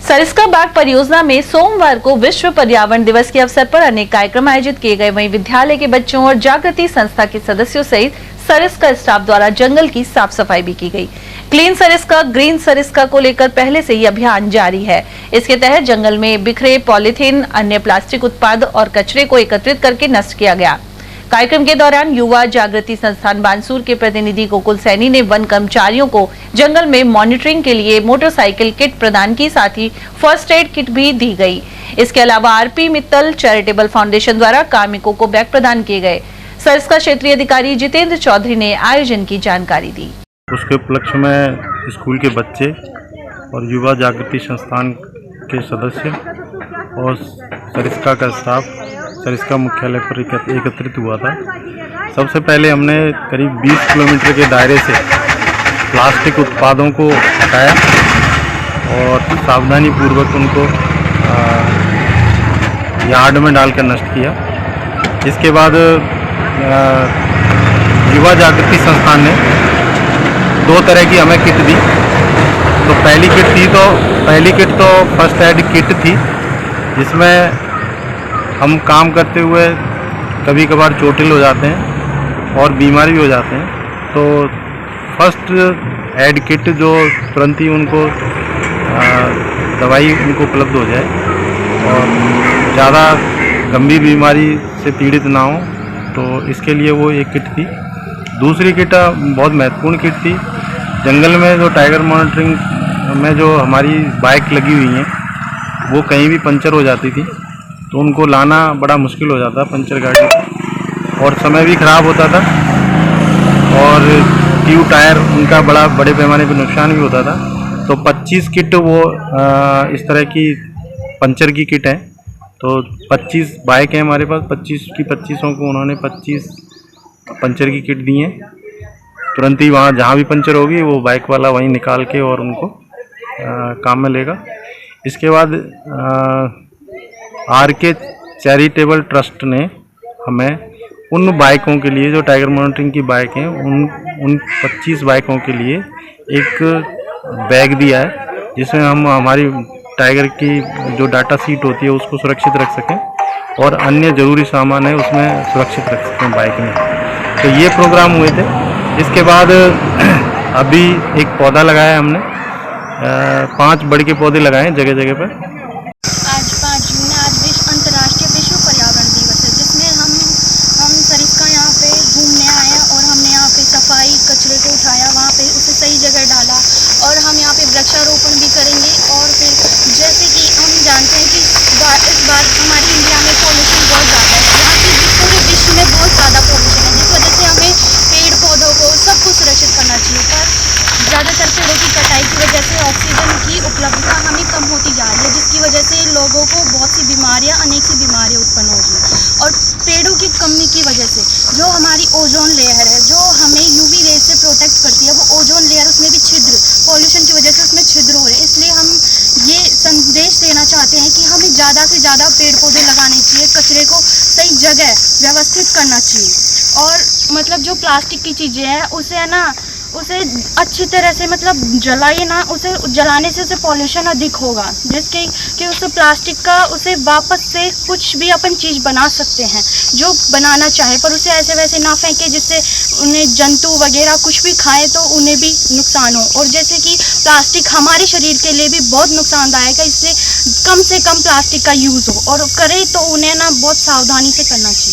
सरिस्का बाग परियोजना में सोमवार को विश्व पर्यावरण दिवस के अवसर पर अनेक कार्यक्रम आयोजित किए गए। वहीं विद्यालय के बच्चों और जागृति संस्था के सदस्यों सहित सरिस्का स्टाफ द्वारा जंगल की साफ सफाई भी की गई। क्लीन सरिस्का ग्रीन सरिस्का को लेकर पहले से ही अभियान जारी है। इसके तहत जंगल में बिखरे पॉलीथीन, अन्य प्लास्टिक उत्पाद और कचरे को एकत्रित करके नष्ट किया गया। कार्यक्रम के दौरान युवा जागृति संस्थान बानसूर के प्रतिनिधि गोकुल सैनी ने वन कर्मचारियों को जंगल में मॉनिटरिंग के लिए मोटरसाइकिल किट प्रदान की, साथ ही फर्स्ट एड किट भी दी गई। इसके अलावा आरपी मित्तल चैरिटेबल फाउंडेशन द्वारा कार्मिकों को बैग प्रदान किए गए। सरिस्का क्षेत्रीय अधिकारी जितेंद्र चौधरी ने आयोजन की जानकारी दी। उसके उपलक्ष्य में स्कूल के बच्चे और युवा जागृति संस्थान के सदस्य और सरिस्का का स्टाफ सरिस्का मुख्यालय पर एकत्रित हुआ था। सबसे पहले हमने करीब 20 किलोमीटर के दायरे से प्लास्टिक उत्पादों को हटाया और सावधानी पूर्वक उनको यार्ड में डालकर नष्ट किया। इसके बाद युवा जागृति संस्थान ने 2 तरह की हमें किट दी। तो पहली किट तो फर्स्ट एड किट थी, जिसमें हम काम करते हुए कभी कभार चोटिल हो जाते हैं और बीमार भी हो जाते हैं। तो फर्स्ट एड किट जो तुरंत ही उनको दवाई उनको उपलब्ध हो जाए और ज़्यादा गंभीर बीमारी से पीड़ित ना हो, तो इसके लिए वो एक किट थी। दूसरी किट बहुत महत्वपूर्ण किट थी। जंगल में जो टाइगर मॉनिटरिंग में जो हमारी बाइक लगी हुई हैं, वो कहीं भी पंचर हो जाती थी, तो उनको लाना बड़ा मुश्किल हो जाता पंचर गाड़ी, और समय भी ख़राब होता था और ट्यूब टायर उनका बड़े पैमाने पर नुकसान भी होता था। तो 25 किट वो इस तरह की पंचर की किट है। तो 25 बाइक हैं हमारे पास, 25 की 25 को उन्होंने 25 पंचर की किट दी हैं। तुरंत ही वहाँ जहाँ भी पंचर होगी वो बाइक वाला वहीं निकाल के और उनको काम में लेगा। इसके बाद आरके चैरिटेबल ट्रस्ट ने हमें उन बाइकों के लिए जो टाइगर मॉनिटरिंग की बाइक हैं, उन 25 बाइकों के लिए एक बैग दिया है, जिसमें हम हमारी टाइगर की जो डाटा सीट होती है उसको सुरक्षित रख सकें और अन्य ज़रूरी सामान है उसमें सुरक्षित रख सकें बाइक में। तो ये प्रोग्राम हुए थे। इसके बाद अभी एक पौधा लगाया हमने, 5 बड़ के पौधे लगाए हैं जगह जगह पर। आज 5 जून है, आज अंतर्राष्ट्रीय विश्व पर्यावरण दिवस है, जिसमें हम सरिस्का यहाँ पे घूमने आए हैं और हमने यहाँ पे सफाई, कचरे को उठाया, वहाँ पे उसे सही जगह डाला और हम यहाँ पे वृक्षारोपण भी करेंगे। और फिर जैसे कि हम जानते हैं कि इस बार हमारी इंडिया में पॉल्यूशन बहुत ज़्यादा है, यहाँ की पूरे विश्व में बहुत ज़्यादा पॉल्यूशन है, जिस वजह से हमें पेड़ पौधों को सबको सुरक्षित करना चाहिए। पर ज़्यादातर पेड़ों की कटाई की वजह से ऑक्सीजन की उपलब्धता हमें कम होती जा रही है, जिसकी वजह से लोगों को बहुत सी बीमारियां, अनेक सी बीमारियां उत्पन्न हो रही हैं। और पेड़ों की कमी की वजह से जो हमारी ओजोन लेयर है, जो हमें यूवी रेज से प्रोटेक्ट करती है, वो ओजोन लेयर, उसमें भी छिद्र, पॉल्यूशन की वजह से उसमें छिद्र हो रहे हैं। इसलिए हम ये संदेश देना चाहते हैं कि हमें ज़्यादा से ज़्यादा पेड़ पौधे लगाने चाहिए, कचरे को सही जगह व्यवस्थित करना चाहिए। और मतलब जो प्लास्टिक की चीज़ें हैं उसे अच्छी तरह से जलाइए ना, उसे जलाने से उसे पॉल्यूशन अधिक होगा, जिसके कि उसे प्लास्टिक का उसे वापस से कुछ भी अपन चीज़ बना सकते हैं जो बनाना चाहे, पर उसे ऐसे वैसे ना फेंके जिससे उन्हें जंतु वगैरह कुछ भी खाएं तो उन्हें भी नुकसान हो। और जैसे कि प्लास्टिक हमारे शरीर के लिए भी बहुत नुकसानदायक है, इससे कम से कम प्लास्टिक का यूज़ हो और करे तो उन्हें ना बहुत सावधानी से करना चाहिए।